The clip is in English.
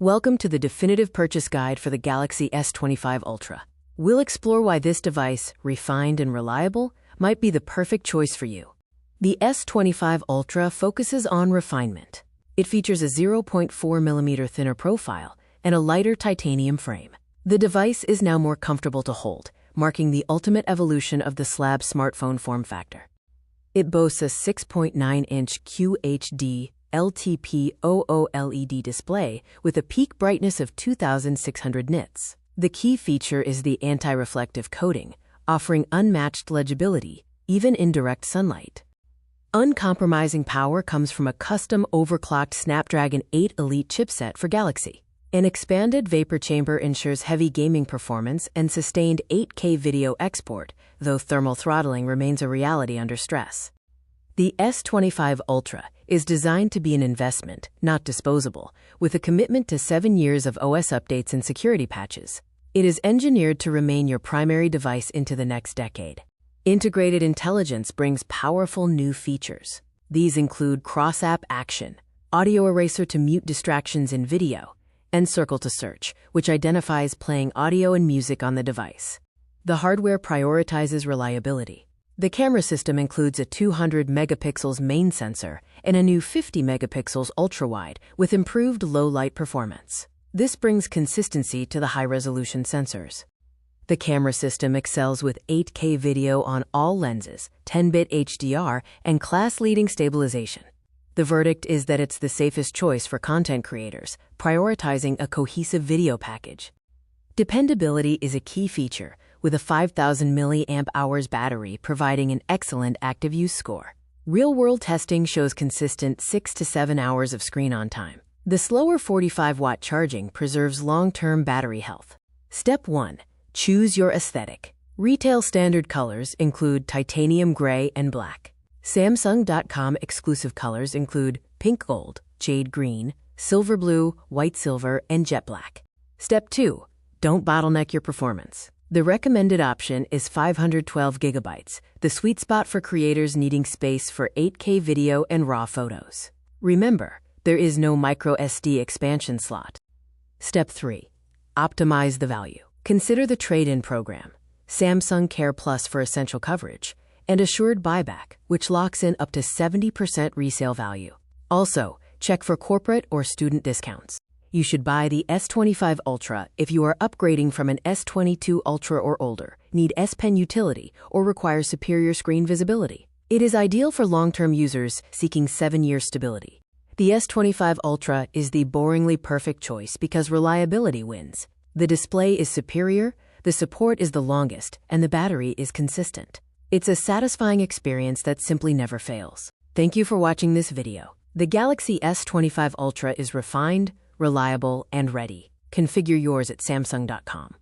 Welcome to the definitive purchase guide for the Galaxy S25 Ultra. We'll explore why this device, refined and reliable, might be the perfect choice for you. The S25 Ultra focuses on refinement. It features a 0.4mm thinner profile and a lighter titanium frame. The device is now more comfortable to hold, marking the ultimate evolution of the slab smartphone form factor. It boasts a 6.9-inch QHD LTP OOLED display with a peak brightness of 2600 nits. The key feature is the anti-reflective coating, offering unmatched legibility, even in direct sunlight. Uncompromising power comes from a custom overclocked Snapdragon 8 Elite chipset for Galaxy. An expanded vapor chamber ensures heavy gaming performance and sustained 8K video export, though thermal throttling remains a reality under stress. The S25 Ultra is designed to be an investment, not disposable, with a commitment to 7 years of OS updates and security patches. It is engineered to remain your primary device into the next decade. Integrated intelligence brings powerful new features. These include cross-app action, audio eraser to mute distractions in video, and circle to search, which identifies playing audio and music on the device. The hardware prioritizes reliability. The camera system includes a 200-megapixels main sensor and a new 50-megapixels ultra-wide with improved low-light performance. This brings consistency to the high-resolution sensors. The camera system excels with 8K video on all lenses, 10-bit HDR, and class-leading stabilization. The verdict is that it's the safest choice for content creators, prioritizing a cohesive video package. Dependability is a key feature, with a 5000 mAh battery providing an excellent active use score. Real-world testing shows consistent 6 to 7 hours of screen-on time. The slower 45-watt charging preserves long-term battery health. Step 1. Choose your aesthetic. Retail standard colors include titanium gray and black. Samsung.com exclusive colors include pink gold, jade green, silver blue, white silver, and jet black. Step 2. Don't bottleneck your performance. The recommended option is 512 gigabytes, the sweet spot for creators needing space for 8K video and raw photos. Remember, there is no micro SD expansion slot. Step 3. Optimize the value. Consider the trade-in program, Samsung Care Plus for essential coverage, and assured buyback, which locks in up to 70% resale value. Also, check for corporate or student discounts. You should buy the S25 Ultra if you are upgrading from an S22 Ultra or older, need S Pen utility, or require superior screen visibility. It is ideal for long-term users seeking 7-year stability. The S25 Ultra is the boringly perfect choice because reliability wins. The display is superior, the support is the longest, and the battery is consistent. It's a satisfying experience that simply never fails. Thank you for watching this video. The Galaxy S25 Ultra is refined, reliable, and ready. Configure yours at Samsung.com.